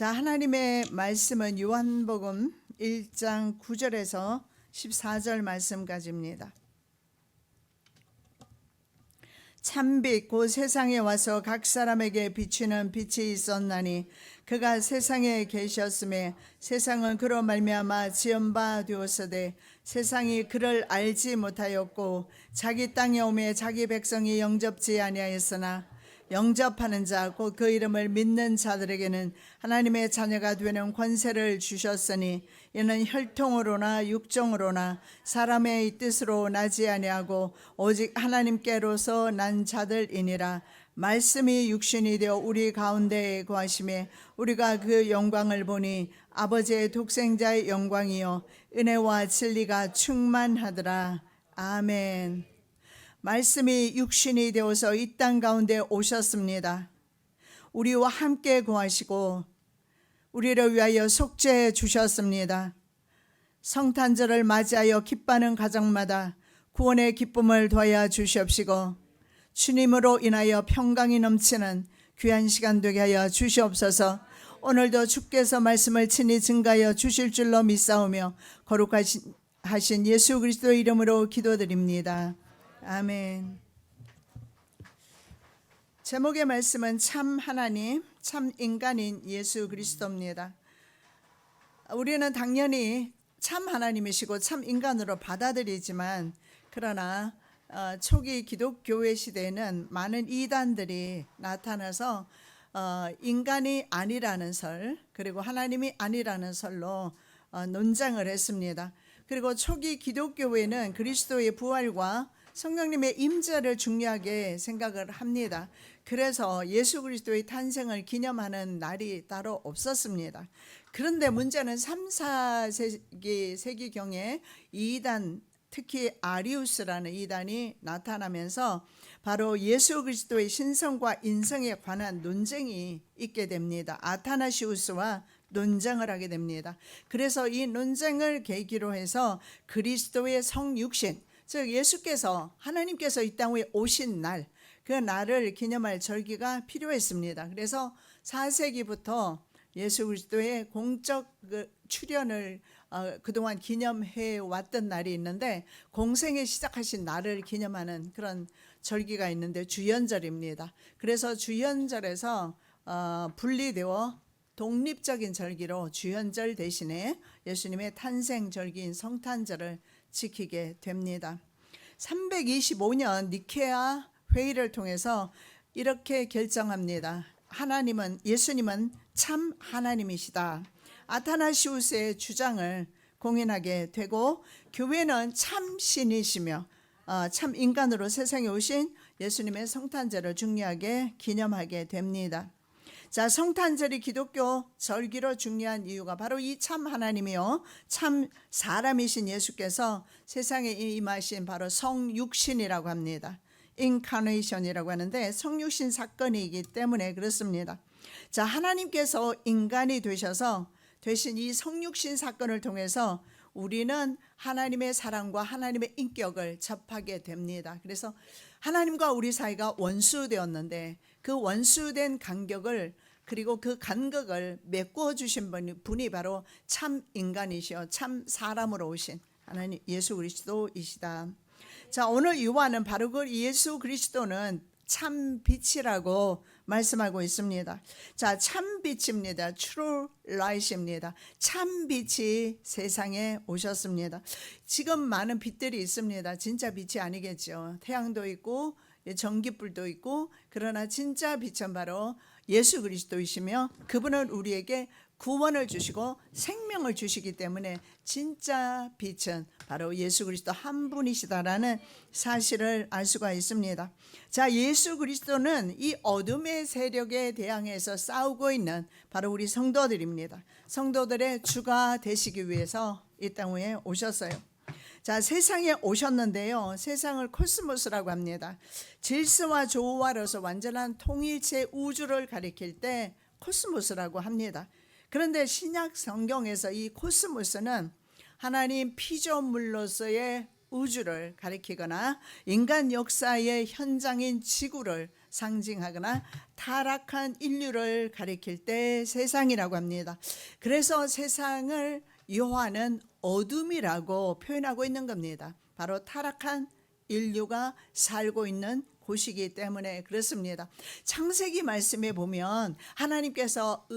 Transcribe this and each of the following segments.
자, 하나님의 말씀은 요한복음 1장 9절에서 14절 말씀까지입니다. 참빛 곧 세상에 와서 각 사람에게 비추는 빛이 있었나니 그가 세상에 계셨음에 세상은 그로 말미암아 지은 바 되었으되 세상이 그를 알지 못하였고 자기 땅에 오매 자기 백성이 영접지 아니하였으나 영접하는 자 곧 그 이름을 믿는 자들에게는 하나님의 자녀가 되는 권세를 주셨으니 이는 혈통으로나 육정으로나 사람의 뜻으로 나지 아니하고 오직 하나님께로서 난 자들이니라. 말씀이 육신이 되어 우리 가운데에 거하심에 우리가 그 영광을 보니 아버지의 독생자의 영광이요 은혜와 진리가 충만하더라. 아멘. 말씀이 육신이 되어서 이 땅 가운데 오셨습니다. 우리와 함께 거하시고 우리를 위하여 속죄해 주셨습니다. 성탄절을 맞이하여 기뻐하는 가정마다 구원의 기쁨을 더하여 주시옵시고 주님으로 인하여 평강이 넘치는 귀한 시간 되게 하여 주시옵소서. 오늘도 주께서 말씀을 친히 증가하여 주실 줄로 믿사오며 거룩하신 예수 그리스도의 이름으로 기도드립니다. 아멘. 제목의 말씀은 참 하나님, 참 인간인 예수 그리스도입니다. 우리는 당연히 참 하나님이시고 참 인간으로 받아들이지만 그러나 초기 기독교회 시대에는 많은 이단들이 나타나서 인간이 아니라는 설 그리고 하나님이 아니라는 설로 논쟁을 했습니다. 그리고 초기 기독교회는 그리스도의 부활과 성령님의 임재를 중요하게 생각을 합니다. 그래서 예수 그리스도의 탄생을 기념하는 날이 따로 없었습니다. 그런데 문제는 3, 4세기경에 이단, 특히 아리우스라는 이단이 나타나면서 바로 예수 그리스도의 신성과 인성에 관한 논쟁이 있게 됩니다. 아타나시우스와 논쟁을 하게 됩니다. 그래서 이 논쟁을 계기로 해서 그리스도의 성육신, 즉 예수께서 하나님께서 이 땅에 오신 날, 그 날을 기념할 절기가 필요했습니다. 그래서 4세기부터 예수 그리스도의 공적 출현을 그동안 기념해 왔던 날이 있는데 공생에 시작하신 날을 기념하는 그런 절기가 있는데 주연절입니다. 그래서 주연절에서 분리되어 독립적인 절기로 주연절 대신에 예수님의 탄생 절기인 성탄절을 지키게 됩니다. 325년 니케아 회의를 통해서 이렇게 결정합니다. 예수님은 참 하나님이시다. 아타나시우스의 주장을 공인하게 되고 교회는 참 신이시며 참 인간으로 세상에 오신 예수님의 성탄절을 중요하게 기념하게 됩니다. 자, 성탄절이 기독교 절기로 중요한 이유가 바로 이 참 하나님이요 참 사람이신 예수께서 세상에 임하신 바로 성육신이라고 합니다. 인카네이션이라고 하는데 성육신 사건이기 때문에 그렇습니다. 자, 하나님께서 인간이 되셔서 되신 이 성육신 사건을 통해서 우리는 하나님의 사랑과 하나님의 인격을 접하게 됩니다. 그래서 하나님과 우리 사이가 원수되었는데 그 원수된 간격을 그리고 그 간격을 메꿔 주신 분이 바로 참 인간이시여 참 사람으로 오신 하나님 예수 그리스도이시다. 자, 오늘 요한은 바로 그 예수 그리스도는 참 빛이라고 말씀하고 있습니다. 자, 참 빛입니다. True Light입니다. 참 빛이 세상에 오셨습니다. 지금 많은 빛들이 있습니다. 진짜 빛이 아니겠죠. 태양도 있고 전기불도 있고 그러나 진짜 빛은 바로 예수 그리스도이시며 그분은 우리에게 구원을 주시고 생명을 주시기 때문에 진짜 빛은 바로 예수 그리스도 한 분이시다라는 사실을 알 수가 있습니다. 자, 예수 그리스도는 이 어둠의 세력에 대항해서 싸우고 있는 바로 우리 성도들입니다. 성도들의 주가 되시기 위해서 이 땅에 오셨어요. 자, 세상에 오셨는데요. 세상을 코스모스라고 합니다. 질서와 조화로서 완전한 통일체 우주를 가리킬 때 코스모스라고 합니다. 그런데 신약 성경에서 이 코스모스는 하나님 피조물로서의 우주를 가리키거나 인간 역사의 현장인 지구를 상징하거나 타락한 인류를 가리킬 때 세상이라고 합니다. 그래서 세상을 요한은 어둠이라고 표현하고 있는 겁니다. 바로 타락한 인류가 살고 있는 곳이기 때문에 그렇습니다. 창세기 말씀에 보면 하나님께서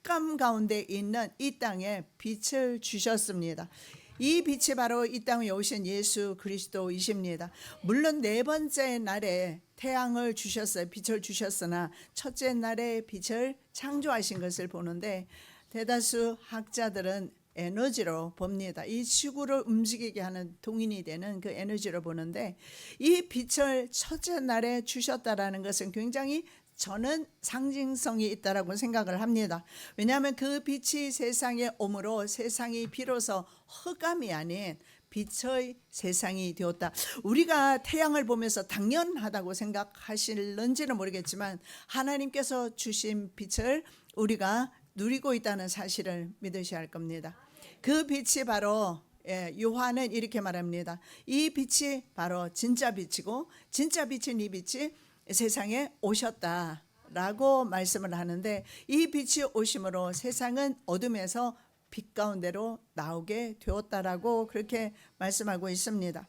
흑암 가운데 있는 이 땅에 빛을 주셨습니다. 이 빛이 바로 이 땅에 오신 예수 그리스도이십니다. 물론 네 번째 날에 태양을 주셨어요. 빛을 주셨으나 첫째 날에 빛을 창조하신 것을 보는데 대다수 학자들은 에너지로 봅니다. 이 지구를 움직이게 하는 동인이 되는 그 에너지로 보는데 이 빛을 첫째 날에 주셨다라는 것은 굉장히 저는 상징성이 있다라고 생각을 합니다. 왜냐하면 그 빛이 세상에 오므로 세상이 비로소 흑암이 아닌 빛의 세상이 되었다. 우리가 태양을 보면서 당연하다고 생각하실는지는 모르겠지만 하나님께서 주신 빛을 우리가 누리고 있다는 사실을 믿으셔야 할 겁니다. 그 빛이 바로 요한은 이렇게 말합니다. 이 빛이 바로 진짜 빛이고 진짜 빛인 이 빛이 세상에 오셨다라고 말씀을 하는데 이 빛이 오심으로 세상은 어둠에서 빛 가운데로 나오게 되었다라고 그렇게 말씀하고 있습니다.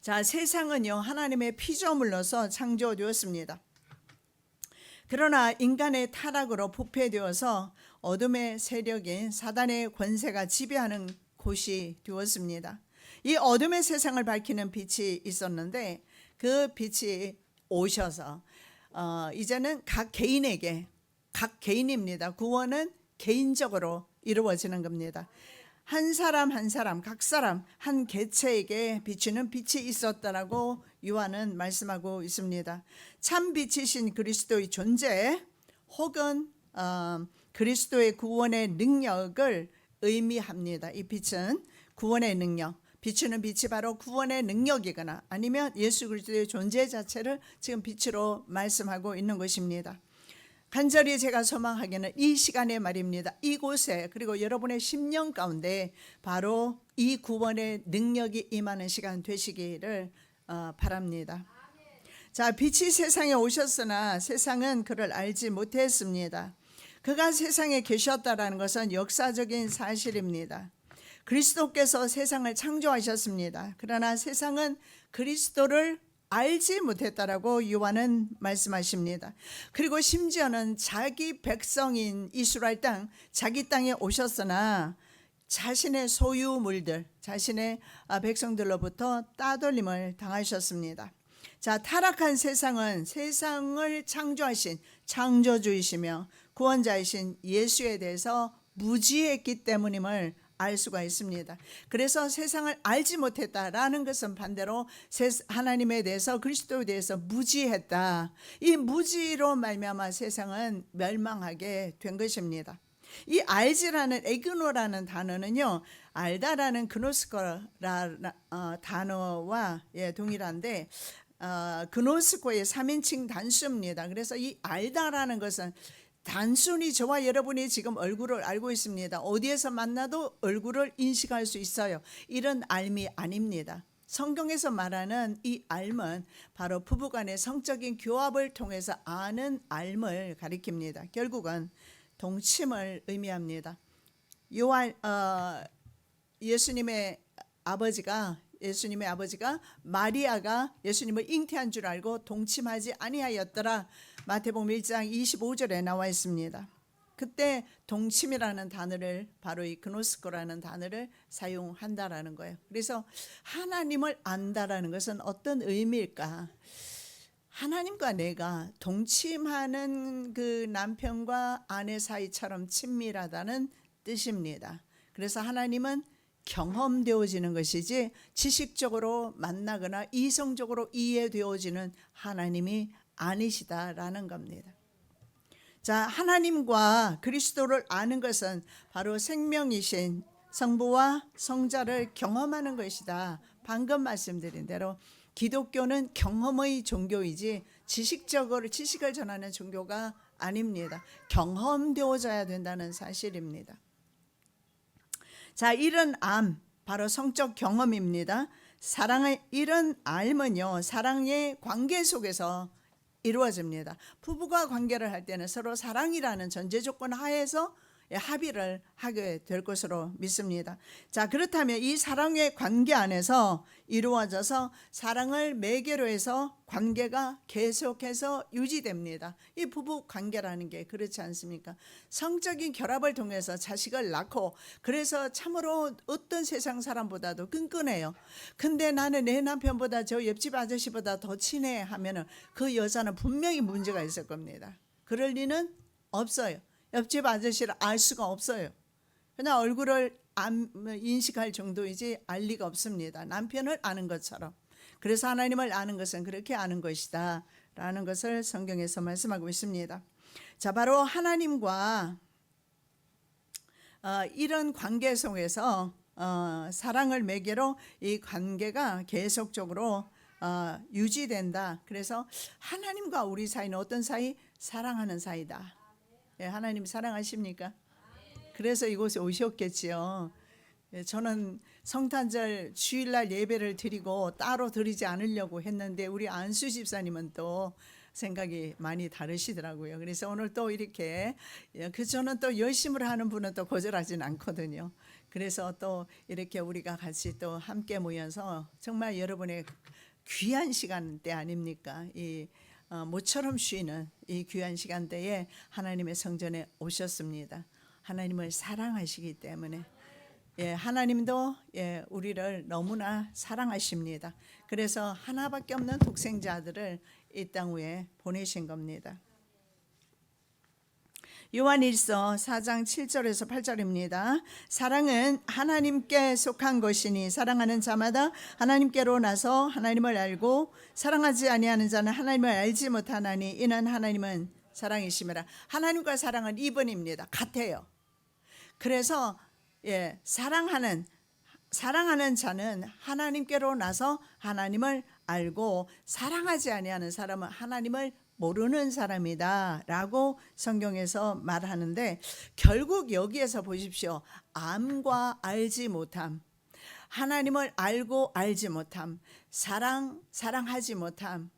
자, 세상은요 하나님의 피조물로서 창조되었습니다. 그러나 인간의 타락으로 부패되어서 어둠의 세력인 사단의 권세가 지배하는 곳이 되었습니다. 이 어둠의 세상을 밝히는 빛이 있었는데 그 빛이 오셔서 이제는 각 개인에게 각 개인입니다. 구원은 개인적으로 이루어지는 겁니다. 한 사람 한 사람 각 사람 한 개체에게 비추는 빛이 있었다라고 요한은 말씀하고 있습니다. 참 빛이신 그리스도의 존재 혹은 그리스도의 구원의 능력을 의미합니다. 이 빛은 구원의 능력, 비추는 빛이 바로 구원의 능력이거나 아니면 예수 그리스도의 존재 자체를 지금 빛으로 말씀하고 있는 것입니다. 간절히 제가 소망하기는 이 시간에 말입니다. 이곳에 그리고 여러분의 심령 가운데 바로 이 구원의 능력이 임하는 시간 되시기를 바랍니다. 자, 빛이 세상에 오셨으나 세상은 그를 알지 못했습니다. 그가 세상에 계셨다라는 것은 역사적인 사실입니다. 그리스도께서 세상을 창조하셨습니다. 그러나 세상은 그리스도를 알지 못했다라고 요한은 말씀하십니다. 그리고 심지어는 자기 백성인 이스라엘 땅, 자기 땅에 오셨으나 자신의 소유물들, 자신의 백성들로부터 따돌림을 당하셨습니다. 자, 타락한 세상은 세상을 창조하신 창조주이시며 구원자이신 예수에 대해서 무지했기 때문임을 알 수가 있습니다. 그래서 세상을 알지 못했다라는 것은 반대로 하나님에 대해서 그리스도에 대해서 무지했다. 이 무지로 말미암아 세상은 멸망하게 된 것입니다. 이 알지라는 에그노라는 단어는요, 알다라는 그노스코라는 단어와 동일한데 그노스코의 3인칭 단수입니다. 그래서 이 알다라는 것은 단순히 저와 여러분이 지금 얼굴을 알고 있습니다. 어디에서 만나도 얼굴을 인식할 수 있어요. 이런 알미 아닙니다. 성경에서 말하는 이 알은 바로 부부간의 성적인 교합을 통해서 아는 알을 가리킵니다. 결국은 동침을 의미합니다. 예수님의 아버지가 마리아가 예수님을 잉태한 줄 알고 동침하지 아니하였더라. 마태복음 1장 25절에 나와 있습니다. 그때 동침이라는 단어를 바로 이 그노스코라는 단어를 사용한다라는 거예요. 그래서 하나님을 안다라는 것은 어떤 의미일까? 하나님과 내가 동침하는 그 남편과 아내 사이처럼 친밀하다는 뜻입니다. 그래서 하나님은 경험되어지는 것이지 지식적으로 만나거나 이성적으로 이해되어지는 하나님이 아니시다라는 겁니다. 자, 하나님과 그리스도를 아는 것은 바로 생명이신 성부와 성자를 경험하는 것이다. 방금 말씀드린 대로 기독교는 경험의 종교이지 지식을 전하는 종교가 아닙니다. 경험되어져야 된다는 사실입니다. 자, 이런 암 바로 성적 경험입니다. 사랑의 이런 알면요, 사랑의 관계 속에서 이루어집니다. 부부가 관계를 할 때는 서로 사랑이라는 전제 조건 하에서 합의를 하게 될 것으로 믿습니다. 자, 그렇다면 이 사랑의 관계 안에서 이루어져서 사랑을 매개로 해서 관계가 계속해서 유지됩니다. 이 부부 관계라는 게 그렇지 않습니까? 성적인 결합을 통해서 자식을 낳고 그래서 참으로 어떤 세상 사람보다도 끈끈해요. 근데 나는 내 남편보다 저 옆집 아저씨보다 더 친해 하면은 그 여자는 분명히 문제가 있을 겁니다. 그럴 리는 없어요. 옆집 아저씨를 알 수가 없어요. 그냥 얼굴을 인식할 정도이지 알 리가 없습니다. 남편을 아는 것처럼. 그래서 하나님을 아는 것은 그렇게 아는 것이다 라는 것을 성경에서 말씀하고 있습니다. 자, 바로 하나님과 이런 관계 속에서 사랑을 매개로 이 관계가 계속적으로 유지된다. 그래서 하나님과 우리 사이는 어떤 사이? 사랑하는 사이다. 예, 하나님 사랑하십니까? 그래서 이곳에 오셨겠지요. 예, 저는 성탄절 주일날 예배를 드리고 따로 드리지 않으려고 했는데 우리 안수 집사님은 또 생각이 많이 다르시더라고요. 그래서 오늘 또 이렇게 저는 또 열심을 하는 분은 또 거절하진 않거든요. 그래서 또 이렇게 우리가 같이 또 함께 모여서 정말 여러분의 귀한 시간대 아닙니까? 이 모처럼 쉬는 이 귀한 시간대에 하나님의 성전에 오셨습니다. 하나님을 사랑하시기 때문에 하나님도 우리를 너무나 사랑하십니다. 그래서 하나밖에 없는 독생자들을 이 땅 위에 보내신 겁니다. 요한일서 4장 7절에서 8절입니다. 사랑은 하나님께 속한 것이니 사랑하는 자마다 하나님께로 나서 하나님을 알고 사랑하지 아니하는 자는 하나님을 알지 못하나니 이는 하나님은 사랑이심이라. 하나님과 사랑은 2번입니다. 같아요. 그래서 사랑하는 자는 하나님께로 나서 하나님을 알고 사랑하지 아니하는 사람은 하나님을 모르는 사람이다 라고 성경에서 말하는데 결국 여기에서 보십시오. 암과 알지 못함, 하나님을 알고 알지 못함, 사랑하지 못함,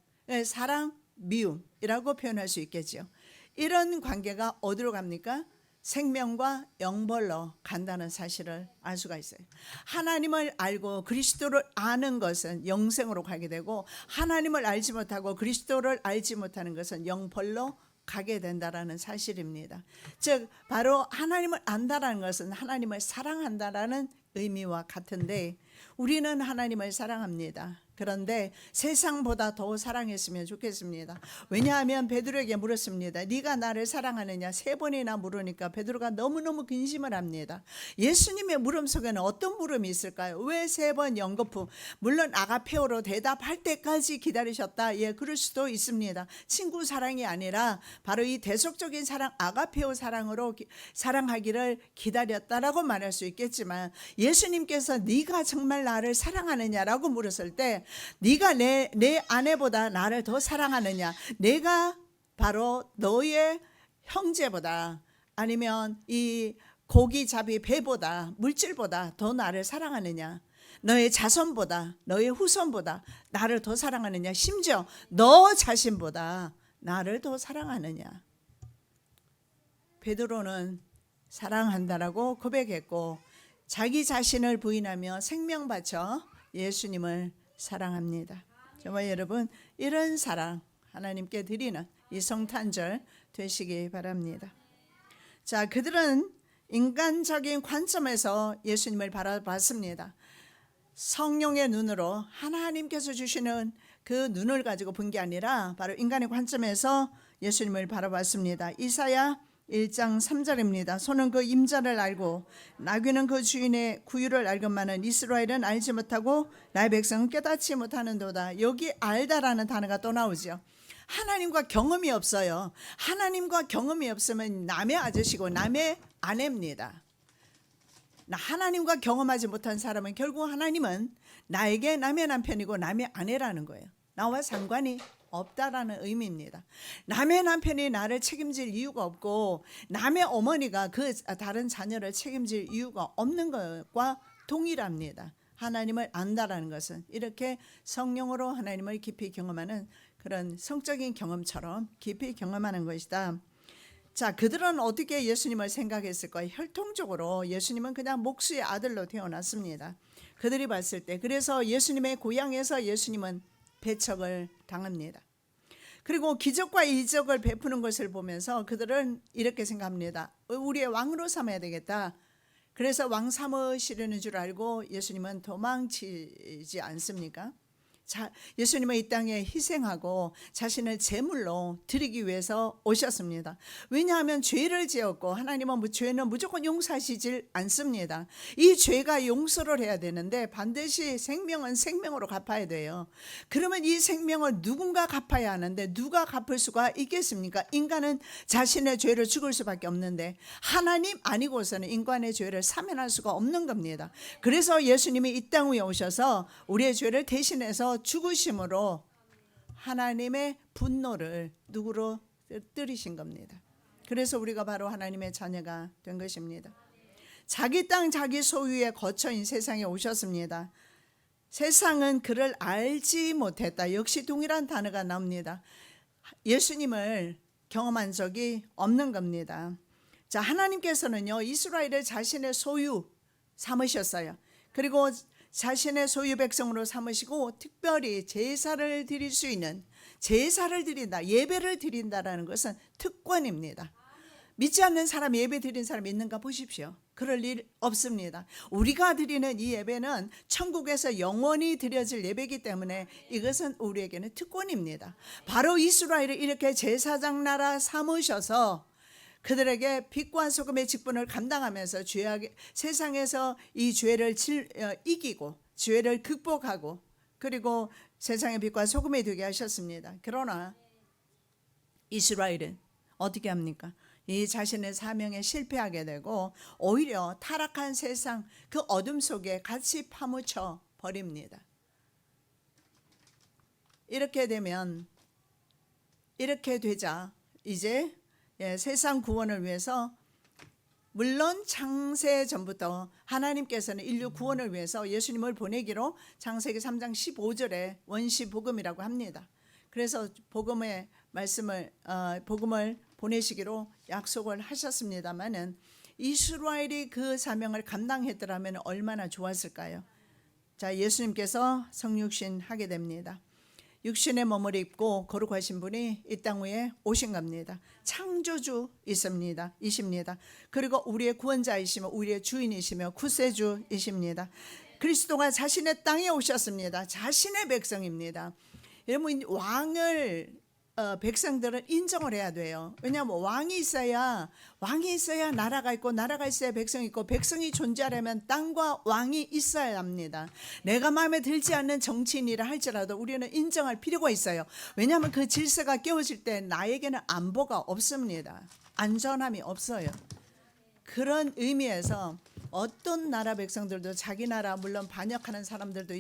사랑 미움이라고 표현할 수 있겠죠. 이런 관계가 어디로 갑니까? 생명과 영벌로 간다는 사실을 알 수가 있어요. 하나님을 알고 그리스도를 아는 것은 영생으로 가게 되고 하나님을 알지 못하고 그리스도를 알지 못하는 것은 영벌로 가게 된다라는 사실입니다. 즉 바로 하나님을 안다라는 것은 하나님을 사랑한다라는 의미와 같은데 우리는 하나님을 사랑합니다. 그런데 세상보다 더 사랑했으면 좋겠습니다. 왜냐하면 베드로에게 물었습니다. 네가 나를 사랑하느냐 3번이나 물으니까 베드로가 너무너무 근심을 합니다. 예수님의 물음 속에는 어떤 물음이 있을까요? 왜 3번 연거푸? 물론 아가페오로 대답할 때까지 기다리셨다. 그럴 수도 있습니다. 친구 사랑이 아니라 바로 이 대속적인 사랑 아가페오 사랑으로 사랑하기를 기다렸다라고 말할 수 있겠지만 예수님께서 네가 정말 나를 사랑하느냐라고 물었을 때 네가 내 아내보다 나를 더 사랑하느냐, 내가 바로 너의 형제보다 아니면 이 고기 잡이 배보다 물질보다 더 나를 사랑하느냐, 너의 자손보다 너의 후손보다 나를 더 사랑하느냐, 심지어 너 자신보다 나를 더 사랑하느냐. 베드로는 사랑한다라고 고백했고 자기 자신을 부인하며 생명 바쳐 예수님을 사랑합니다. 저와 여러분 이런 사랑 하나님께 드리는 이 성탄절 되시기 바랍니다. 자, 그들은 인간적인 관점에서 예수님을 바라봤습니다. 성령의 눈으로 하나님께서 주시는 그 눈을 가지고 본 게 아니라 바로 인간의 관점에서 예수님을 바라봤습니다. 이사야 1장 3절입니다. 소는 그 임자를 알고 나귀는 그 주인의 구유를 알건만은 이스라엘은 알지 못하고 나의 백성은 깨닫지 못하는도다. 여기 알다라는 단어가 또 나오죠. 하나님과 경험이 없어요. 하나님과 경험이 없으면 남의 아저씨고 남의 아내입니다. 하나님과 경험하지 못한 사람은 결국 하나님은 나에게 남의 남편이고 남의 아내라는 거예요. 나와 상관이 없다라는 의미입니다. 남의 남편이 나를 책임질 이유가 없고 남의 어머니가 그 다른 자녀를 책임질 이유가 없는 것과 동일합니다. 하나님을 안다라는 것은 이렇게 성령으로 하나님을 깊이 경험하는 그런 성적인 경험처럼 깊이 경험하는 것이다. 자, 그들은 어떻게 예수님을 생각했을까요? 혈통적으로 예수님은 그냥 목수의 아들로 태어났습니다. 그들이 봤을 때. 그래서 예수님의 고향에서 예수님은 배척을 당합니다. 그리고 기적과 이적을 베푸는 것을 보면서 그들은 이렇게 생각합니다. 우리의 왕으로 삼아야 되겠다. 그래서 왕 삼으시려는 줄 알고 예수님은 도망치지 않습니까? 예수님은 이 땅에 희생하고 자신을 제물로 드리기 위해서 오셨습니다. 왜냐하면 죄를 지었고 하나님은 죄는 무조건 용서하시질 않습니다. 이 죄가 용서를 해야 되는데 반드시 생명은 생명으로 갚아야 돼요. 그러면 이 생명을 누군가 갚아야 하는데 누가 갚을 수가 있겠습니까? 인간은 자신의 죄를 죽을 수밖에 없는데 하나님 아니고서는 인간의 죄를 사면할 수가 없는 겁니다. 그래서 예수님이 이 땅 위에 오셔서 우리의 죄를 대신해서 죽으심으로 하나님의 분노를 누구로 뜨리신 겁니다. 그래서 우리가 바로 하나님의 자녀가 된 것입니다. 자기 땅 자기 소유의 거처인 세상에 오셨습니다. 세상은 그를 알지 못했다. 역시 동일한 단어가 나옵니다. 예수님을 경험한 적이 없는 겁니다. 자, 하나님께서는요 이스라엘을 자신의 소유 삼으셨어요. 그리고 자신의 소유 백성으로 삼으시고 특별히 제사를 드릴 수 있는, 제사를 드린다, 예배를 드린다라는 것은 특권입니다. 믿지 않는 사람 예배 드린 사람 있는가 보십시오. 그럴 일 없습니다. 우리가 드리는 이 예배는 천국에서 영원히 드려질 예배이기 때문에 이것은 우리에게는 특권입니다. 바로 이스라엘을 이렇게 제사장 나라 삼으셔서 그들에게 빛과 소금의 직분을 감당하면서 세상에서 이 죄를 이기고 죄를 극복하고 그리고 세상의 빛과 소금이 되게 하셨습니다. 그러나 이스라엘은 어떻게 합니까? 이 자신의 사명에 실패하게 되고 오히려 타락한 세상 그 어둠 속에 같이 파묻혀 버립니다. 이렇게 되자 이제 세상 구원을 위해서 물론 창세 전부터 하나님께서는 인류 구원을 위해서 예수님을 보내기로 창세기 3장 15절에 원시 복음이라고 합니다. 그래서 복음을 보내시기로 약속을 하셨습니다마는 이스라엘이 그 사명을 감당했더라면 얼마나 좋았을까요? 자, 예수님께서 성육신 하게 됩니다. 육신의 몸을 입고 거룩하신 분이 이 땅 위에 오신 겁니다. 창조주 이십니다. 그리고 우리의 구원자이시며 우리의 주인이시며 구세주이십니다. 그리스도가 자신의 땅에 오셨습니다. 자신의 백성입니다. 여러분 왕을 백성들은 인정을 해야 돼요. 왜냐하면 왕이 있어야 나라가 있고 나라가 있어야 백성이 있고 백성이 존재하려면 땅과 왕이 있어야 합니다. 내가 마음에 들지 않는 정치인이라 할지라도 우리는 인정할 필요가 있어요. 왜냐하면 그 질서가 깨어질 때 나에게는 안보가 없습니다. 안전함이 없어요. 그런 의미에서 어떤 나라 백성들도 자기 나라 물론 반역하는 사람들도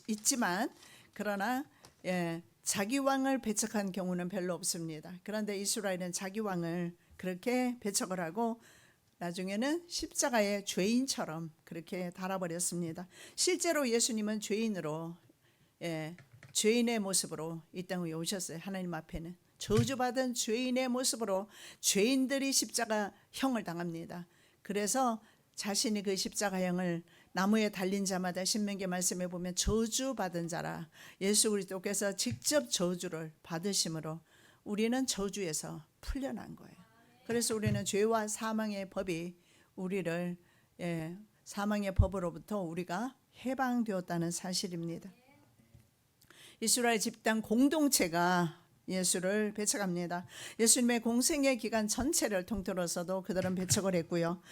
있지만 그러나 자기 왕을 배척한 경우는 별로 없습니다. 그런데 이스라엘은 자기 왕을 그렇게 배척을 하고 나중에는 십자가의 죄인처럼 그렇게 달아버렸습니다. 실제로 예수님은 죄인의 모습으로 이 땅 위에 오셨어요. 하나님 앞에는 저주받은 죄인의 모습으로 죄인들이 십자가형을 당합니다. 그래서 자신이 그 십자가형을 나무에 달린 자마다 신명기 말씀에 보면 저주받은 자라 예수 그리스도께서 직접 저주를 받으심으로 우리는 저주에서 풀려난 거예요. 그래서 우리는 죄와 사망의 법이 우리를 사망의 법으로부터 우리가 해방되었다는 사실입니다. 이스라엘 집단 공동체가 예수를 배척합니다. 예수님의 공생의 기간 전체를 통틀어서도 그들은 배척을 했고요.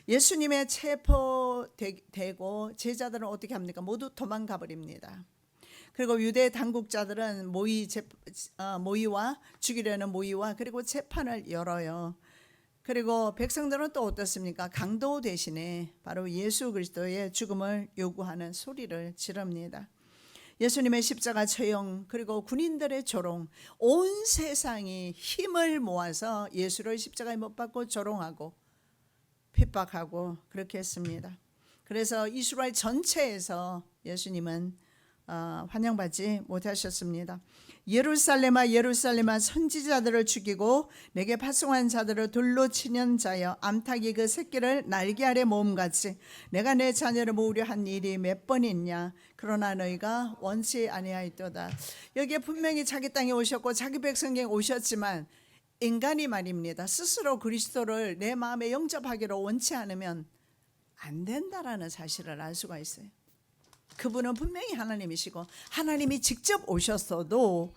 예수님의 체포되고 제자들은 어떻게 합니까? 모두 도망가 버립니다. 그리고 유대 당국자들은 모의와 죽이려는 모의와 그리고 재판을 열어요. 그리고 백성들은 또 어떻습니까? 강도 대신에 바로 예수 그리스도의 죽음을 요구하는 소리를 지릅니다. 예수님의 십자가 처형 그리고 군인들의 조롱, 온 세상이 힘을 모아서 예수를 십자가에 못 박고 조롱하고 핍박하고 그렇게 했습니다. 그래서 이스라엘 전체에서 예수님은 환영받지 못하셨습니다. 예루살렘아 예루살렘아 선지자들을 죽이고 내게 파송한 자들을 돌로 치는 자여 암탉이 그 새끼를 날개 아래 모음같이 내가 내 자녀를 모으려 한 일이 몇 번이냐 그러나 너희가 원치 아니하였도다. 여기에 분명히 자기 땅에 오셨고 자기 백성에게 오셨지만 인간이 말입니다. 스스로 그리스도를 내 마음에 영접하기로 원치 않으면 안 된다라는 사실을 알 수가 있어요. 그분은 분명히 하나님이시고 하나님이 직접 오셨어도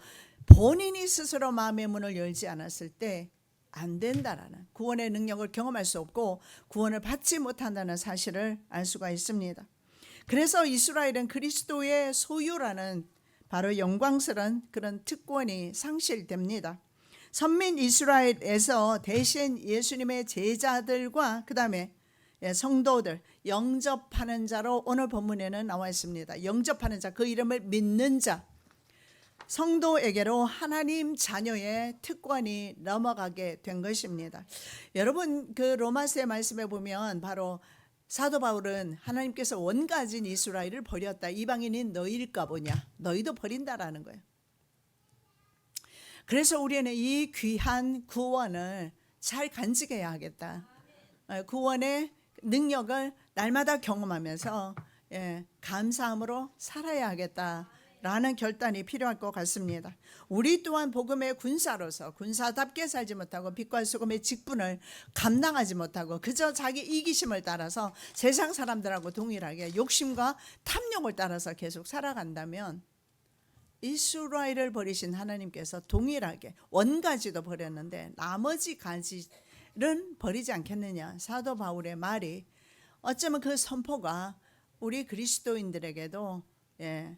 본인이 스스로 마음의 문을 열지 않았을 때 안 된다라는 구원의 능력을 경험할 수 없고 구원을 받지 못한다는 사실을 알 수가 있습니다. 그래서 이스라엘은 그리스도의 소유라는 바로 영광스러운 그런 특권이 상실됩니다. 선민 이스라엘에서 대신 예수님의 제자들과 그 다음에 성도들 영접하는 자로 오늘 본문에는 나와 있습니다. 영접하는 자, 그 이름을 믿는 자, 성도에게로 하나님 자녀의 특권이 넘어가게 된 것입니다. 여러분 그 로마서의 말씀에 보면 바로 사도 바울은 하나님께서 원가진 이스라엘을 버렸다. 이방인인 너희일까 보냐. 너희도 버린다라는 거예요. 그래서 우리는 이 귀한 구원을 잘 간직해야 하겠다. 구원의 능력을 날마다 경험하면서 감사함으로 살아야 하겠다라는 결단이 필요할 것 같습니다. 우리 또한 복음의 군사로서 군사답게 살지 못하고 빛과 소금의 직분을 감당하지 못하고 그저 자기 이기심을 따라서 세상 사람들하고 동일하게 욕심과 탐욕을 따라서 계속 살아간다면 이스라엘을 버리신 하나님께서 동일하게 원가지도 버렸는데 나머지 가지는 버리지 않겠느냐. 사도 바울의 말이 어쩌면 그 선포가 우리 그리스도인들에게도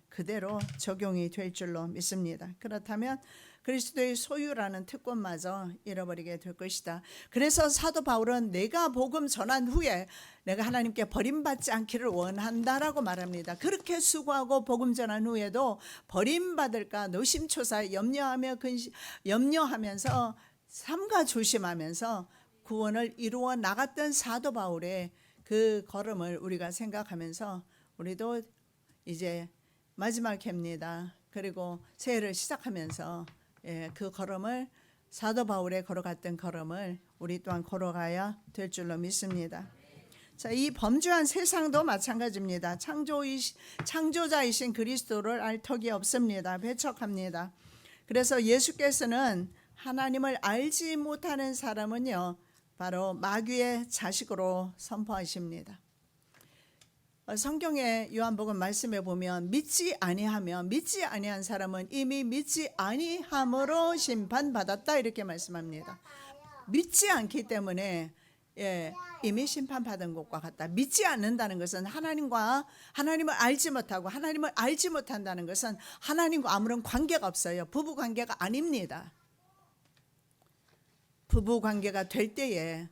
그대로 적용이 될 줄로 믿습니다. 그렇다면 그리스도의 소유라는 특권마저 잃어버리게 될 것이다. 그래서 사도 바울은 내가 복음 전한 후에 내가 하나님께 버림받지 않기를 원한다라고 말합니다. 그렇게 수고하고 복음 전한 후에도 버림받을까 노심초사에 염려하면서 삼가 조심하면서 구원을 이루어 나갔던 사도 바울의 그 걸음을 우리가 생각하면서 우리도 이제 마지막 해입니다. 그리고 새해를 시작하면서 그 걸음을 사도 바울의 걸어갔던 걸음을 우리 또한 걸어가야 될 줄로 믿습니다. 자, 이 범죄한 세상도 마찬가지입니다. 창조자이신 그리스도를 알 턱이 없습니다. 배척합니다. 그래서 예수께서는 하나님을 알지 못하는 사람은요 바로 마귀의 자식으로 선포하십니다. 성경의 요한복음 말씀에 보면 믿지 아니한 사람은 이미 믿지 아니함으로 심판받았다 이렇게 말씀합니다. 믿지 않기 때문에 이미 심판받은 것과 같다. 믿지 않는다는 것은 하나님을 알지 못하고 하나님을 알지 못한다는 것은 하나님과 아무런 관계가 없어요. 부부 관계가 아닙니다. 부부 관계가 될 때에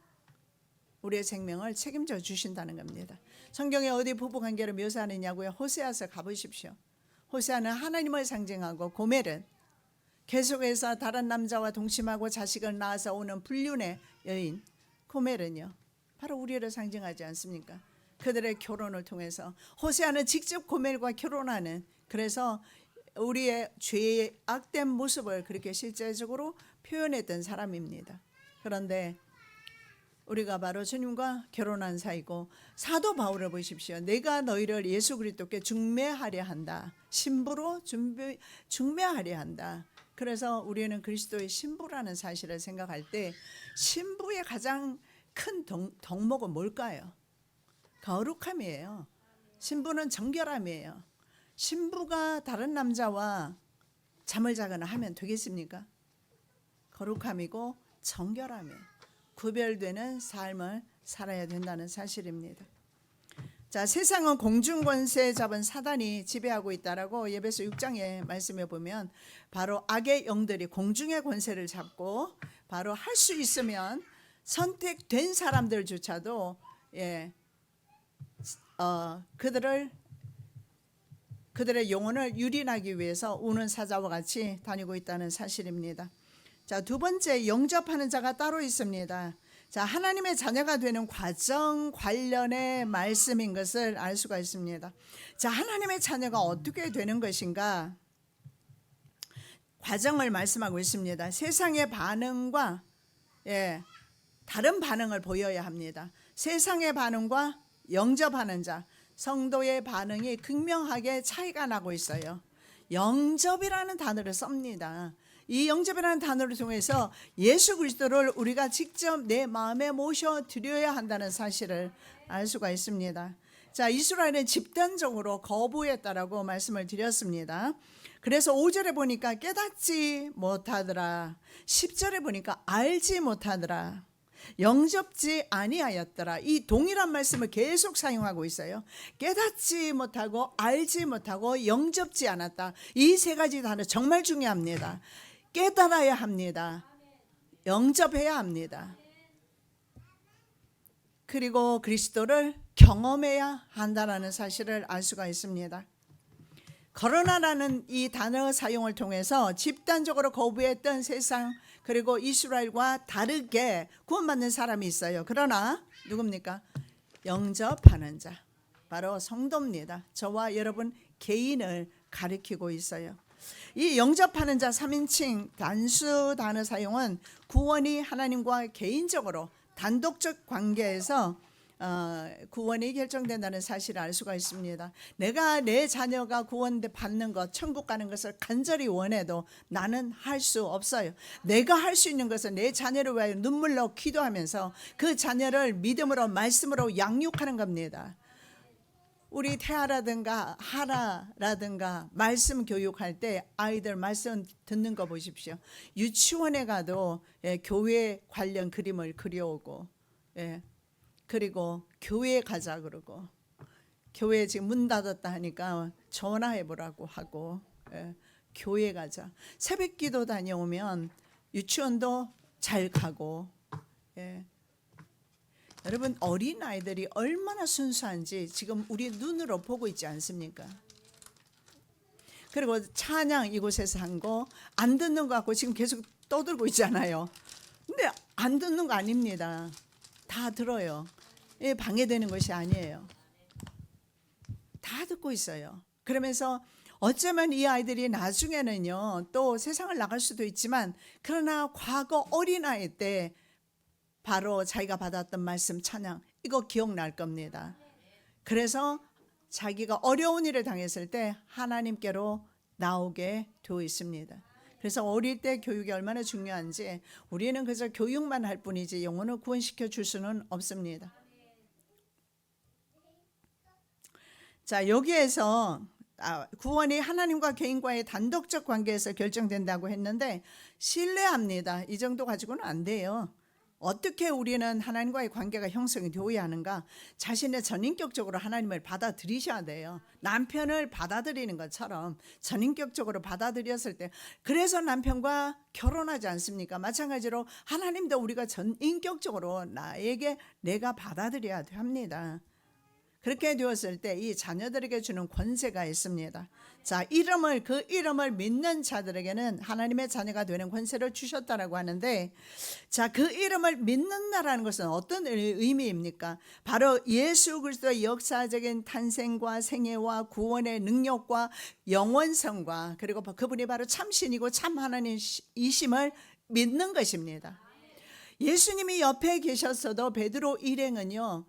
우리의 생명을 책임져 주신다는 겁니다. 성경에 어디 부부 관계를 묘사하느냐고요? 호세아서 가보십시오. 호세아는 하나님을 상징하고 고멜은 계속해서 다른 남자와 동침하고 자식을 낳아서 오는 불륜의 여인 고멜은요 바로 우리를 상징하지 않습니까? 그들의 결혼을 통해서 호세아는 직접 고멜과 결혼하는, 그래서 우리의 죄의 악된 모습을 그렇게 실제적으로 표현했던 사람입니다. 그런데 우리가 바로 주님과 결혼한 사이고, 사도 바울을 보십시오. 내가 너희를 예수 그리스도께 중매하려 한다. 신부로 중매하려 한다. 그래서 우리는 그리스도의 신부라는 사실을 생각할 때 신부의 가장 큰 덕목은 뭘까요? 거룩함이에요. 신부는 정결함이에요. 신부가 다른 남자와 잠을 자거나 하면 되겠습니까? 거룩함이고 정결함이에요. 구별되는 삶을 살아야 된다는 사실입니다. 자, 세상은 공중 권세 잡은 사단이 지배하고 있다라고 에베소 6장의 말씀에 보면 바로 악의 영들이 공중의 권세를 잡고 바로 할 수 있으면 선택된 사람들조차도 그들의 영혼을 유린하기 위해서 우는 사자와 같이 다니고 있다는 사실입니다. 자, 두 번째, 영접하는 자가 따로 있습니다. 자, 하나님의 자녀가 되는 과정 관련의 말씀인 것을 알 수가 있습니다. 자, 하나님의 자녀가 어떻게 되는 것인가? 과정을 말씀하고 있습니다. 세상의 반응과 다른 반응을 보여야 합니다. 세상의 반응과 영접하는 자, 성도의 반응이 극명하게 차이가 나고 있어요. 영접이라는 단어를 씁니다. 이 영접이라는 단어를 통해서 예수 그리스도를 우리가 직접 내 마음에 모셔드려야 한다는 사실을 알 수가 있습니다. 자, 이스라엘은 집단적으로 거부했다라고 말씀을 드렸습니다. 그래서 5절에 보니까 깨닫지 못하더라. 10절에 보니까 알지 못하더라. 영접지 아니하였더라. 이 동일한 말씀을 계속 사용하고 있어요. 깨닫지 못하고 알지 못하고 영접지 않았다. 이 세 가지 단어 정말 중요합니다. 깨달아야 합니다. 영접해야 합니다. 그리고 그리스도를 경험해야 한다는 사실을 알 수가 있습니다. 그러나라는 이 단어 사용을 통해서 집단적으로 거부했던 세상 그리고 이스라엘과 다르게 구원받는 사람이 있어요. 그러나 누굽니까? 영접하는 자, 바로 성도입니다. 저와 여러분 개인을 가리키고 있어요. 이 영접하는 자 3인칭 단수 단어 사용은 구원이 하나님과 개인적으로 단독적 관계에서 구원이 결정된다는 사실을 알 수가 있습니다. 내가 내 자녀가 구원받는 것, 천국 가는 것을 간절히 원해도 나는 할 수 없어요. 내가 할 수 있는 것은 내 자녀를 위하여 눈물로 기도하면서 그 자녀를 믿음으로 말씀으로 양육하는 겁니다. 우리 태아라든가 하라라든가 말씀 교육할 때 아이들 말씀 듣는 거 보십시오. 유치원에 가도 교회 관련 그림을 그려오고 그리고 교회 가자 그러고 교회 지금 문 닫았다 하니까 전화해 보라고 하고 교회 가자. 새벽 기도 다녀오면 유치원도 잘 가고 여러분 어린아이들이 얼마나 순수한지 지금 우리 눈으로 보고 있지 않습니까? 그리고 찬양 이곳에서 한 거 안 듣는 거 같고 지금 계속 떠들고 있잖아요. 근데 안 듣는 거 아닙니다. 다 들어요. 방해되는 것이 아니에요. 다 듣고 있어요. 그러면서 어쩌면 이 아이들이 나중에는요 또 세상을 나갈 수도 있지만 그러나 과거 어린아이 때 바로 자기가 받았던 말씀 찬양 이거 기억날 겁니다. 그래서 자기가 어려운 일을 당했을 때 하나님께로 나오게 되어 있습니다. 그래서 어릴 때 교육이 얼마나 중요한지 우리는 그저 교육만 할 뿐이지 영혼을 구원시켜 줄 수는 없습니다. 자, 여기에서 구원이 하나님과 개인과의 단독적 관계에서 결정된다고 했는데 신뢰합니다. 이 정도 가지고는 안 돼요. 어떻게 우리는 하나님과의 관계가 형성이 되어야 하는가? 자신의 전인격적으로 하나님을 받아들이셔야 돼요. 남편을 받아들이는 것처럼 전인격적으로 받아들였을 때 그래서 남편과 결혼하지 않습니까? 마찬가지로 하나님도 우리가 전인격적으로 나에게 내가 받아들여야 합니다. 그렇게 되었을 때 이 자녀들에게 주는 권세가 있습니다. 자, 그 이름을 믿는 자들에게는 하나님의 자녀가 되는 권세를 주셨다라고 하는데, 자, 그 이름을 믿는다라는 것은 어떤 의미입니까? 바로 예수 그리스도의 역사적인 탄생과 생애와 구원의 능력과 영원성과 그리고 그분이 바로 참신이고 참 하나님이심을 믿는 것입니다. 예수님이 옆에 계셨어도 베드로 일행은요,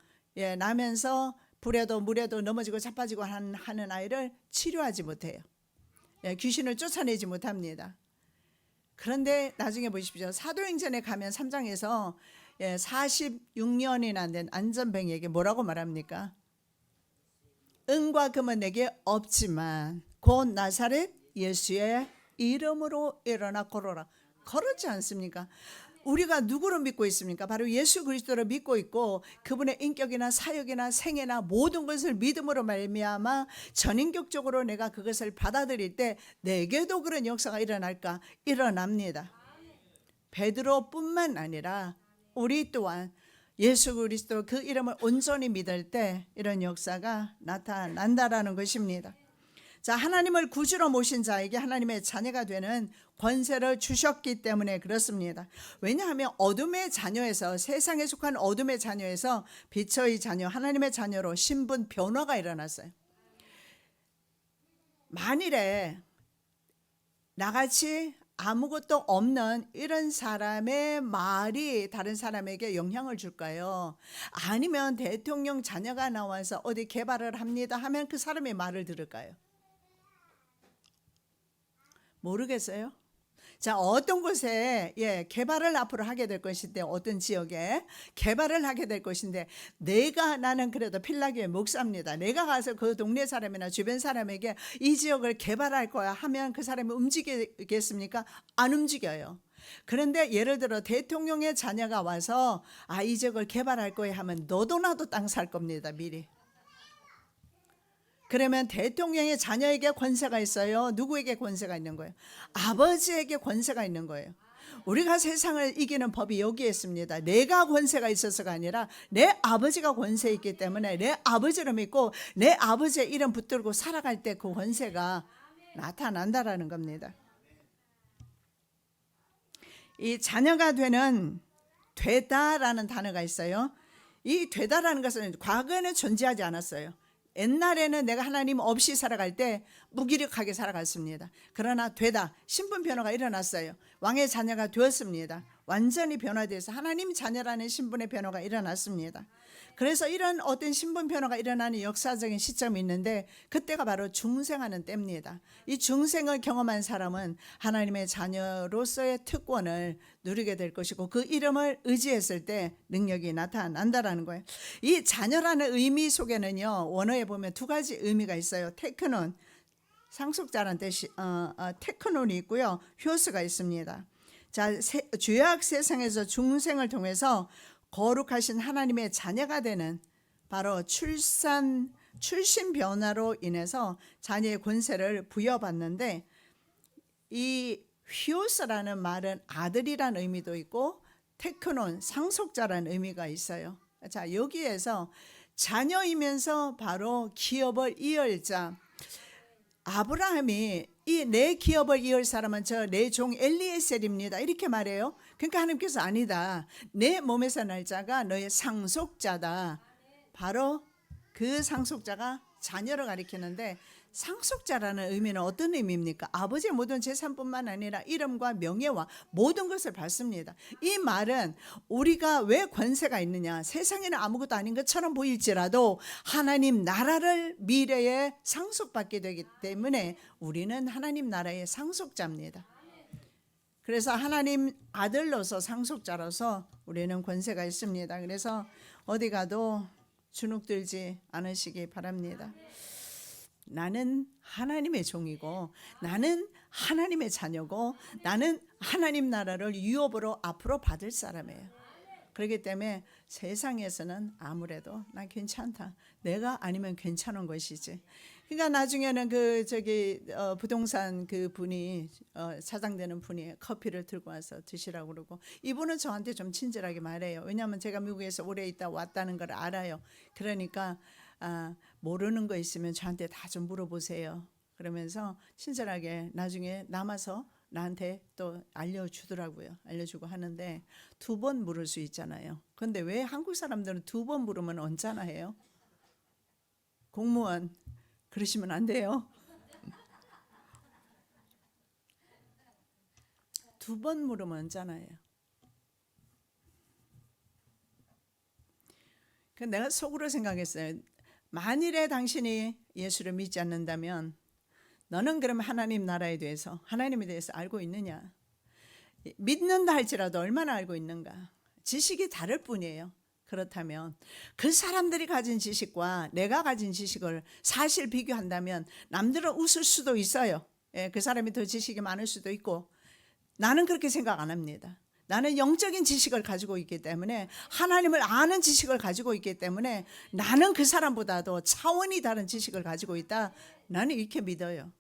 나면서 불에도 물에도 넘어지고 자빠지고 하는 아이를 치료하지 못해요. 귀신을 쫓아내지 못합니다. 그런데 나중에 보십시오. 사도행전에 가면 3장에서 46년이나 된 안전뱅이에게 뭐라고 말합니까? 은과 금은 내게 없지만 곧 나사렛 예수의 이름으로 일어나 걸어라. 걸었지 않습니까? 우리가 누구를 믿고 있습니까? 바로 예수 그리스도를 믿고 있고 그분의 인격이나 사역이나 생애나 모든 것을 믿음으로 말미암아 전인격적으로 내가 그것을 받아들일 때 내게도 그런 역사가 일어날까? 일어납니다. 베드로뿐만 아니라 우리 또한 예수 그리스도 그 이름을 온전히 믿을 때 이런 역사가 나타난다라는 것입니다. 자, 하나님을 구주로 모신 자에게 하나님의 자녀가 되는 권세를 주셨기 때문에 그렇습니다. 왜냐하면 어둠의 자녀에서, 세상에 속한 어둠의 자녀에서 빛의 자녀, 하나님의 자녀로 신분 변화가 일어났어요. 만일에 나같이 아무것도 없는 이런 사람의 말이 다른 사람에게 영향을 줄까요? 아니면 대통령 자녀가 나와서 어디 개발을 합니다 하면 그 사람의 말을 들을까요? 모르겠어요. 자, 어떤 곳에 개발을 앞으로 하게 될 것인데, 어떤 지역에 개발을 하게 될 것인데, 나는 그래도 필라교의 목사입니다. 내가 가서 그 동네 사람이나 주변 사람에게 이 지역을 개발할 거야 하면 그 사람이 움직이겠습니까? 안 움직여요. 그런데 예를 들어 대통령의 자녀가 와서 이 지역을 개발할 거야 하면 너도 나도 땅 살 겁니다, 미리. 그러면 대통령의 자녀에게 권세가 있어요? 누구에게 권세가 있는 거예요? 아버지에게 권세가 있는 거예요. 우리가 세상을 이기는 법이 여기에 있습니다. 내가 권세가 있어서가 아니라 내 아버지가 권세 있기 때문에 내 아버지를 믿고 내 아버지의 이름 붙들고 살아갈 때 그 권세가 나타난다라는 겁니다. 이 자녀가 되다라는 단어가 있어요. 이 되다라는 것은 과거에는 존재하지 않았어요. 옛날에는 내가 하나님 없이 살아갈 때 무기력하게 살아갔습니다. 그러나 되다, 신분 변화가 일어났어요. 왕의 자녀가 되었습니다. 완전히 변화돼서 하나님 자녀라는 신분의 변화가 일어났습니다. 그래서 이런 어떤 신분 변화가 일어나는 역사적인 시점이 있는데, 그때가 바로 중생하는 때입니다. 이 중생을 경험한 사람은 하나님의 자녀로서의 특권을 누리게 될 것이고, 그 이름을 의지했을 때 능력이 나타난다라는 거예요. 이 자녀라는 의미 속에는요, 원어에 보면 두 가지 의미가 있어요. 테크논, 상속자라는 뜻이 테크논이 있고요, 효스가 있습니다. 자, 죄악 세상에서 중생을 통해서 거룩하신 하나님의 자녀가 되는, 바로 출신 변화로 인해서 자녀의 권세를 부여받는데, 이 휘오스라는 말은 아들이라는 의미도 있고 테크논, 상속자라는 의미가 있어요. 자, 여기에서 자녀이면서 바로 기업을 이을 자, 아브라함이 이 내 기업을 이을 사람은 저 내 종 엘리에셀입니다 이렇게 말해요. 그러니까 하나님께서 아니다, 내 몸에서 날 자가 너의 상속자다. 바로 그 상속자가 자녀를 가리키는데, 상속자라는 의미는 어떤 의미입니까? 아버지의 모든 재산뿐만 아니라 이름과 명예와 모든 것을 받습니다. 이 말은 우리가 왜 권세가 있느냐, 세상에는 아무것도 아닌 것처럼 보일지라도 하나님 나라를 미래에 상속받게 되기 때문에 우리는 하나님 나라의 상속자입니다. 그래서 하나님 아들로서, 상속자로서 우리는 권세가 있습니다. 그래서 어디 가도 주눅들지 않으시기 바랍니다. 나는 하나님의 종이고, 나는 하나님의 자녀고, 나는 하나님 나라를 유업으로 앞으로 받을 사람이에요. 그렇기 때문에 세상에서는 아무래도 난 괜찮다, 내가 아니면 괜찮은 것이지. 그러니까 나중에는 부동산 그 분이 사장되는 분이 커피를 들고 와서 드시라고 그러고, 이분은 저한테 좀 친절하게 말해요. 왜냐하면 제가 미국에서 오래 있다 왔다는 걸 알아요. 그러니까 모르는 거 있으면 저한테 다 좀 물어보세요. 그러면서 친절하게 나중에 남아서 나한테 또 알려주더라고요. 알려주고 하는데, 2번 물을 수 있잖아요. 그런데 왜 한국 사람들은 2번 물으면 언짢아 해요? 공무원 그러시면 안 돼요. 2번 물으면 언짢아요. 내가 속으로 생각했어요. 만일에 당신이 예수를 믿지 않는다면 너는 그럼 하나님 나라에 대해서, 하나님에 대해서 알고 있느냐? 믿는다 할지라도 얼마나 알고 있는가? 지식이 다를 뿐이에요. 그렇다면 그 사람들이 가진 지식과 내가 가진 지식을 사실 비교한다면 남들은 웃을 수도 있어요. 그 사람이 더 지식이 많을 수도 있고, 나는 그렇게 생각 안 합니다. 나는 영적인 지식을 가지고 있기 때문에, 하나님을 아는 지식을 가지고 있기 때문에 나는 그 사람보다도 차원이 다른 지식을 가지고 있다, 나는 이렇게 믿어요.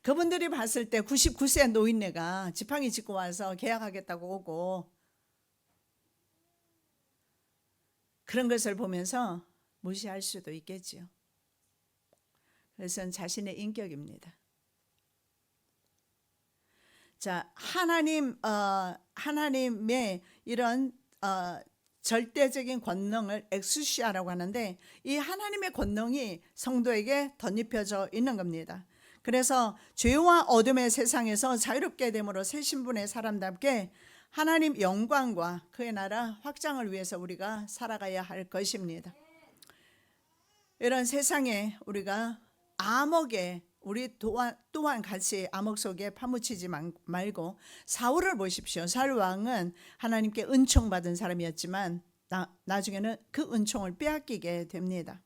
그분들이 봤을 때 99세 노인네가 지팡이 짚고 와서 계약하겠다고 오고, 그런 것을 보면서 무시할 수도 있겠지요. 그것은 자신의 인격입니다. 자, 하나님의 이런 절대적인 권능을 엑수시아라고 하는데, 이 하나님의 권능이 성도에게 덧입혀져 있는 겁니다. 그래서 죄와 어둠의 세상에서 자유롭게 됨으로 새 신분의 사람답게 하나님 영광과 그의 나라 확장을 위해서 우리가 살아가야 할 것입니다. 이런 세상에 우리가 암흑에 우리 또한 같이 암흑 속에 파묻히지 말고, 사울을 보십시오. 사울 왕은 하나님께 은총받은 사람이었지만 나중에는 그 은총을 빼앗기게 됩니다.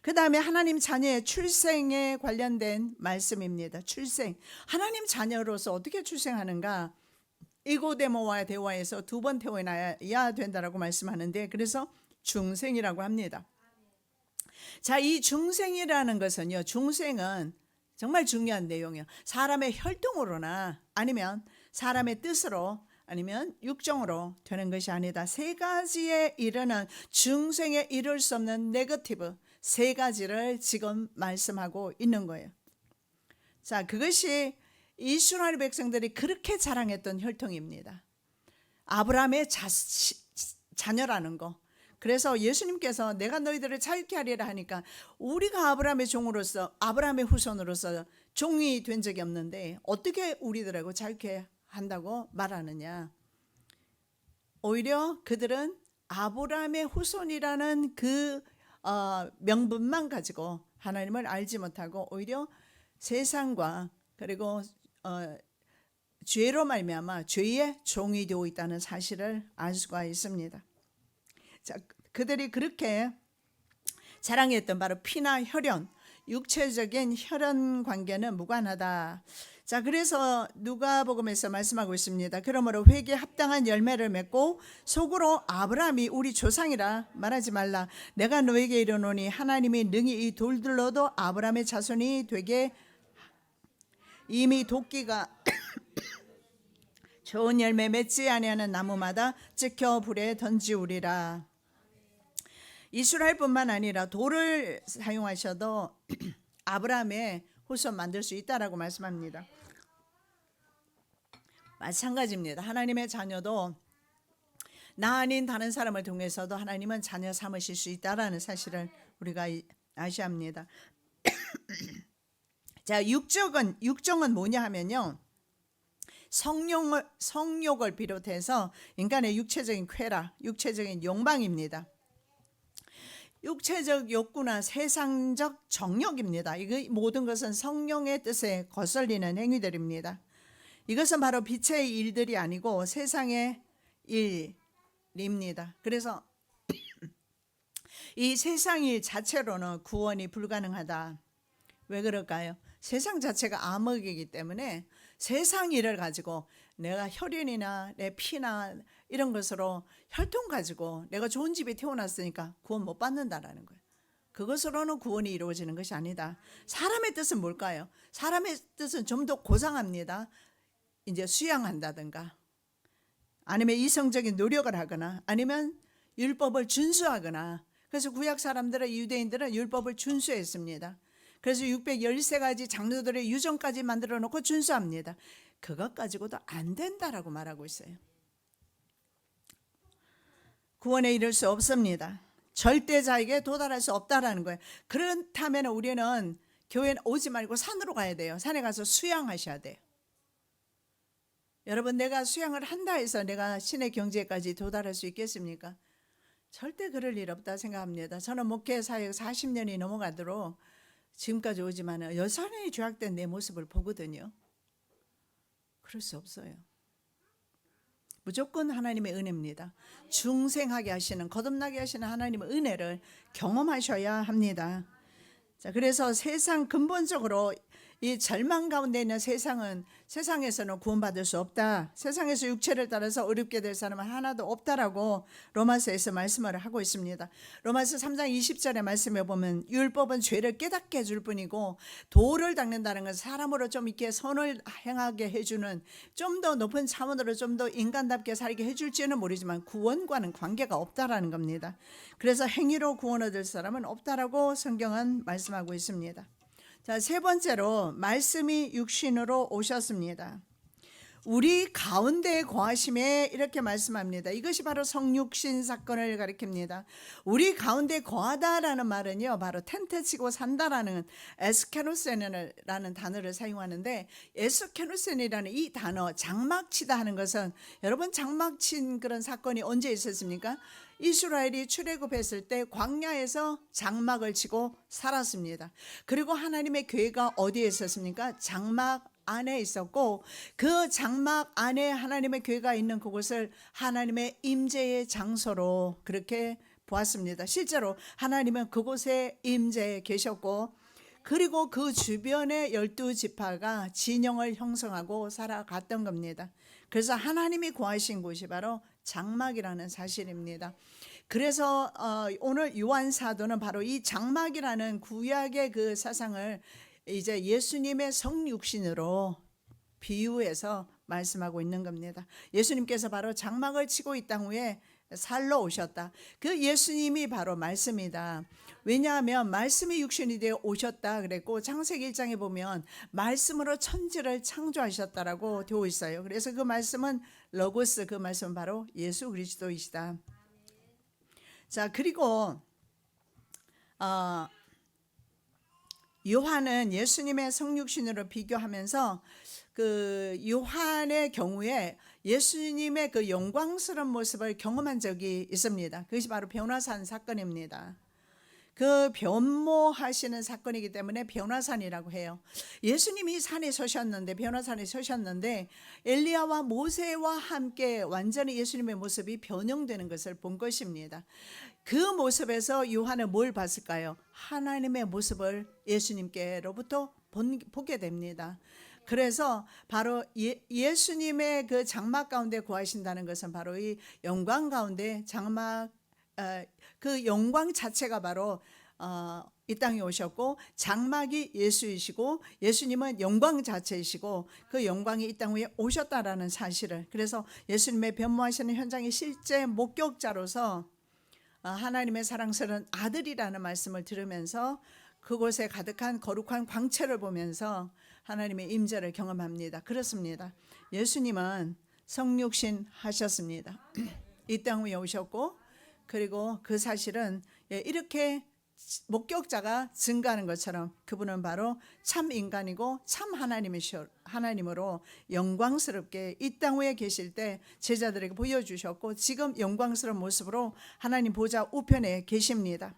그 다음에 하나님 자녀의 출생에 관련된 말씀입니다. 출생, 하나님 자녀로서 어떻게 출생하는가? 이고데모와 대화에서 2번 태어나야 된다라고 말씀하는데, 그래서 중생이라고 합니다. 자, 이 중생이라는 것은요, 중생은 정말 중요한 내용이에요. 사람의 혈통으로나 아니면 사람의 뜻으로 아니면 육정으로 되는 것이 아니다. 3가지에 이르는 중생에 이룰 수 없는 네거티브 3가지를 지금 말씀하고 있는 거예요. 자, 그것이 이스라엘 백성들이 그렇게 자랑했던 혈통입니다. 아브라함의 자녀라는 거. 그래서 예수님께서 내가 너희들을 자유케 하리라 하니까, 우리가 아브라함의 종으로서, 아브라함의 후손으로서 종이 된 적이 없는데 어떻게 우리들하고 자유케 한다고 말하느냐. 오히려 그들은 아브라함의 후손이라는 그 명분만 가지고 하나님을 알지 못하고 오히려 세상과 그리고 죄로 말미암아 죄의 종이 되어 있다는 사실을 알 수가 있습니다. 자, 그들이 그렇게 자랑했던 바로 피나 혈연, 육체적인 혈연 관계는 무관하다. 자, 그래서 누가복음에서 말씀하고 있습니다. 그러므로 회개에 합당한 열매를 맺고 속으로 아브라함이 우리 조상이라 말하지 말라. 내가 너에게 이르노니 하나님이 능히 이 돌들로도 아브라함의 자손이 되게, 이미 도끼가 좋은 열매 맺지 아니하는 나무마다 찍혀 불에 던지우리라. 이스라엘뿐만 아니라 돌을 사용하셔도 아브라함의 후손 만들 수 있다라고 말씀합니다. 마찬가지입니다. 하나님의 자녀도 나 아닌 다른 사람을 통해서도 하나님은 자녀 삼으실 수 있다라는 사실을 우리가 아셔야 합니다. 자, 육정은 뭐냐 하면요, 성욕을 비롯해서 인간의 육체적인 쾌락, 육체적인 욕망입니다. 육체적 욕구나 세상적 정욕입니다. 이거 모든 것은 성령의 뜻에 거슬리는 행위들입니다. 이것은 바로 빛의 일들이 아니고 세상의 일입니다. 그래서 이 세상 일 자체로는 구원이 불가능하다. 왜 그럴까요? 세상 자체가 암흑이기 때문에 세상 일을 가지고 내가 혈연이나 내 피나 이런 것으로 혈통 가지고 내가 좋은 집에 태어났으니까 구원 못 받는다라는 거예요. 그것으로는 구원이 이루어지는 것이 아니다. 사람의 뜻은 뭘까요? 사람의 뜻은 좀 더 고상합니다. 이제 수양한다든가 아니면 이성적인 노력을 하거나 아니면 율법을 준수하거나. 그래서 구약 사람들은, 유대인들은 율법을 준수했습니다. 그래서 613가지 장로들의 유전까지 만들어 놓고 준수합니다. 그것 가지고도 안 된다라고 말하고 있어요. 구원에 이를 수 없습니다. 절대자에게 도달할 수 없다라는 거예요. 그렇다면 우리는 교회 오지 말고 산으로 가야 돼요. 산에 가서 수양하셔야 돼요. 여러분, 내가 수양을 한다 해서 내가 신의 경지에까지 도달할 수 있겠습니까? 절대 그럴 일 없다 생각합니다. 저는 목회 사역 40년이 넘어가도록 지금까지 오지만 여전히 죄악된 내 모습을 보거든요. 그럴 수 없어요. 무조건 하나님의 은혜입니다. 중생하게 하시는, 거듭나게 하시는 하나님의 은혜를 경험하셔야 합니다. 자, 그래서 세상 근본적으로 이 절망 가운데 있는 세상에서는 구원받을 수 없다. 세상에서 육체를 따라서 어렵게 될 사람은 하나도 없다라고 로마서에서 말씀을 하고 있습니다. 로마서 3장 20절의 말씀에 보면 율법은 죄를 깨닫게 해줄 뿐이고 도를 닦는다는 것은 사람으로 좀 이렇게 선을 행하게 해주는 좀 더 높은 차원으로 좀 더 인간답게 살게 해줄지는 모르지만 구원과는 관계가 없다라는 겁니다. 그래서 행위로 구원 얻을 사람은 없다라고 성경은 말씀하고 있습니다. 자, 세 번째로 말씀이 육신으로 오셨습니다. 우리 가운데 거하심에 이렇게 말씀합니다. 이것이 바로 성육신 사건을 가리킵니다. 우리 가운데 거하다라는 말은요, 바로 텐트 치고 산다라는 에스케노센이라는 단어를 사용하는데, 에스케노센이라는 이 단어, 장막 치다 하는 것은, 여러분 장막 친 그런 사건이 언제 있었습니까? 이스라엘이 출애굽했을 때 광야에서 장막을 치고 살았습니다. 그리고 하나님의 교회가 어디에 있었습니까? 장막 안에 있었고, 그 장막 안에 하나님의 교회가 있는 그곳을 하나님의 임재의 장소로 그렇게 보았습니다. 실제로 하나님은 그곳에 임재해 계셨고, 그리고 그 주변의 12지파가 진영을 형성하고 살아갔던 겁니다. 그래서 하나님이 거하신 곳이 바로 장막이라는 사실입니다. 그래서 오늘 요한 사도는 바로 이 장막이라는 구약의 그 사상을 이제 예수님의 성육신으로 비유해서 말씀하고 있는 겁니다. 예수님께서 바로 장막을 치고 이 땅 위에 살러 오셨다. 그 예수님이 바로 말씀이다. 왜냐하면 말씀이 육신이 되어 오셨다 그랬고, 창세기 1장에 보면 말씀으로 천지를 창조하셨다라고 되어 있어요. 그래서 그 말씀은 로고스, 그 말씀은 바로 예수 그리스도이시다. 자, 그리고 요한은 예수님의 성육신으로 비교하면서 그 요한의 경우에 예수님의 그 영광스러운 모습을 경험한 적이 있습니다. 그것이 바로 변화산 사건입니다. 그 변모하시는 사건이기 때문에 변화산이라고 해요. 예수님이 산에 서셨는데, 변화산에 서셨는데 엘리야와 모세와 함께 완전히 예수님의 모습이 변형되는 것을 본 것입니다. 그 모습에서 요한은 뭘 봤을까요? 하나님의 모습을 예수님께로부터 보게 됩니다. 그래서 바로 예수님의 그 장막 가운데 거하신다는 것은 바로 이 영광 가운데 장막, 그 영광 자체가 바로 이 땅에 오셨고, 장막이 예수이시고 예수님은 영광 자체이시고 그 영광이 이 땅 위에 오셨다라는 사실을, 그래서 예수님의 변모하시는 현장의 실제 목격자로서 하나님의 사랑스러운 아들이라는 말씀을 들으면서 그곳에 가득한 거룩한 광채를 보면서 하나님의 임재를 경험합니다. 그렇습니다. 예수님은 성육신 하셨습니다. 이 땅 위에 오셨고, 그리고 그 사실은 이렇게 목격자가 증가하는 것처럼 그분은 바로 참 인간이고 참 하나님으로 영광스럽게 이 땅 위에 계실 때 제자들에게 보여주셨고, 지금 영광스러운 모습으로 하나님 보좌 우편에 계십니다.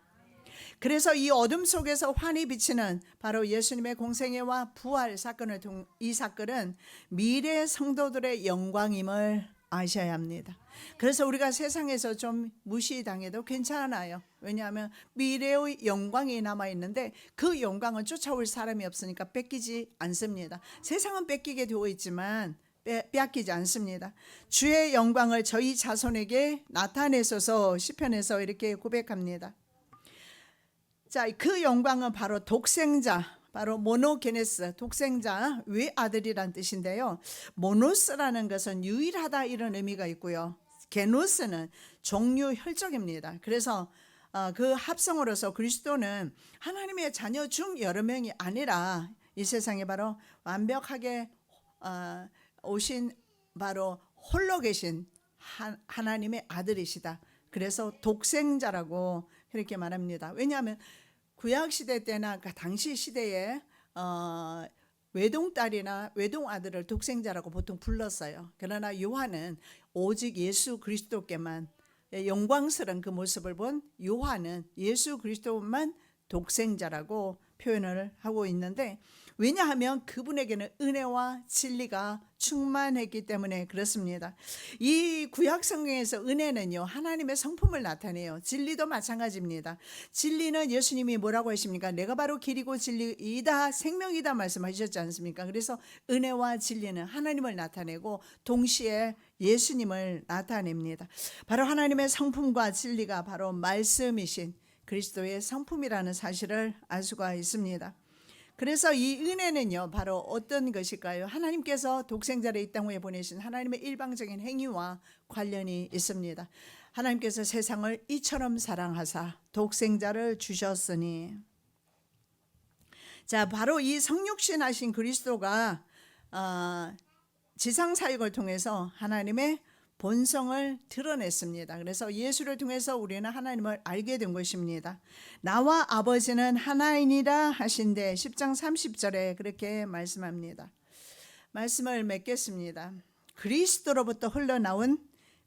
그래서 이 어둠 속에서 환히 비치는 바로 예수님의 공생애와 부활 사건을 이 사건은 미래 성도들의 영광임을 아셔야 합니다. 그래서 우리가 세상에서 좀 무시당해도 괜찮아요. 왜냐하면 미래의 영광이 남아있는데 그 영광은 쫓아올 사람이 없으니까 뺏기지 않습니다. 세상은 뺏기게 되어 있지만 빼앗기지 않습니다. 주의 영광을 저희 자손에게 나타내소서 시편에서 이렇게 고백합니다. 자, 그 영광은 바로 독생자, 바로 모노게네스, 독생자 외아들이란 뜻인데요. 모노스라는 것은 유일하다 이런 의미가 있고요. 게노스는 종류 혈족입니다. 그래서 그 합성으로서 그리스도는 하나님의 자녀 중 여러 명이 아니라 이 세상에 바로 완벽하게 오신 바로 홀로 계신 하나님의 아들이시다. 그래서 독생자라고 그렇게 말합니다. 왜냐하면 구약시대 때나 그 당시 시대에 외동딸이나 외동아들을 독생자라고 보통 불렀어요. 그러나 요한은 오직 예수 그리스도께만, 영광스러운 그 모습을 본 요한은 예수 그리스도만 독생자라고 표현을 하고 있는데, 왜냐하면 그분에게는 은혜와 진리가 충만했기 때문에 그렇습니다. 이 구약 성경에서 은혜는요, 하나님의 성품을 나타내요. 진리도 마찬가지입니다. 진리는 예수님이 뭐라고 하십니까? 내가 바로 길이고 진리이다 생명이다 말씀하셨지 않습니까? 그래서 은혜와 진리는 하나님을 나타내고 동시에 예수님을 나타냅니다. 바로 하나님의 성품과 진리가 바로 말씀이신 그리스도의 성품이라는 사실을 알 수가 있습니다. 그래서 이 은혜는요, 바로 어떤 것일까요? 하나님께서 독생자를 이 땅에 보내신 하나님의 일방적인 행위와 관련이 있습니다. 하나님께서 세상을 이처럼 사랑하사 독생자를 주셨으니, 자, 바로 이 성육신 하신 그리스도가 지상 사역을 통해서 하나님의 본성을 드러냈습니다. 그래서 예수를 통해서 우리는 하나님을 알게 된 것입니다. 나와 아버지는 하나이니라 하신데 10장 30절에 그렇게 말씀합니다. 말씀을 맺겠습니다. 그리스도로부터 흘러나온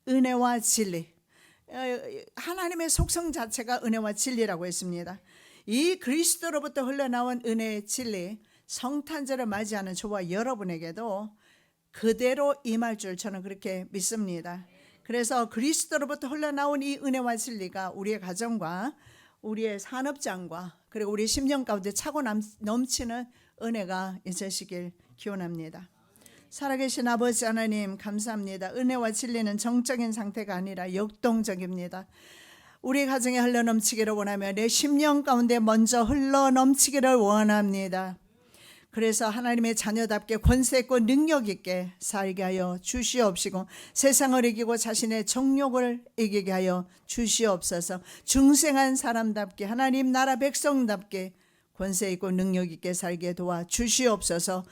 은혜와 진리, 하나님의 속성 자체가 은혜와 진리라고 했습니다. 이 그리스도로부터 흘러나온 은혜의 진리, 성탄절을 맞이하는 저와 여러분에게도 그대로 임할 줄 저는 그렇게 믿습니다. 그래서 그리스도로부터 흘러나온 이 은혜와 진리가 우리의 가정과 우리의 산업장과 그리고 우리 심령 가운데 차고 넘치는 은혜가 있으시길 기원합니다. 살아계신 아버지 하나님 감사합니다. 은혜와 진리는 정적인 상태가 아니라 역동적입니다. 우리 가정에 흘러넘치기를 원하며 내 심령 가운데 먼저 흘러넘치기를 원합니다. 그래서 하나님의 자녀답게 권세 있고 능력 있게 살게 하여 주시옵시고 세상을 이기고 자신의 정욕을 이기게 하여 주시옵소서. 중생한 사람답게 하나님 나라 백성답게 권세 있고 능력 있게 살게 도와 주시옵소서.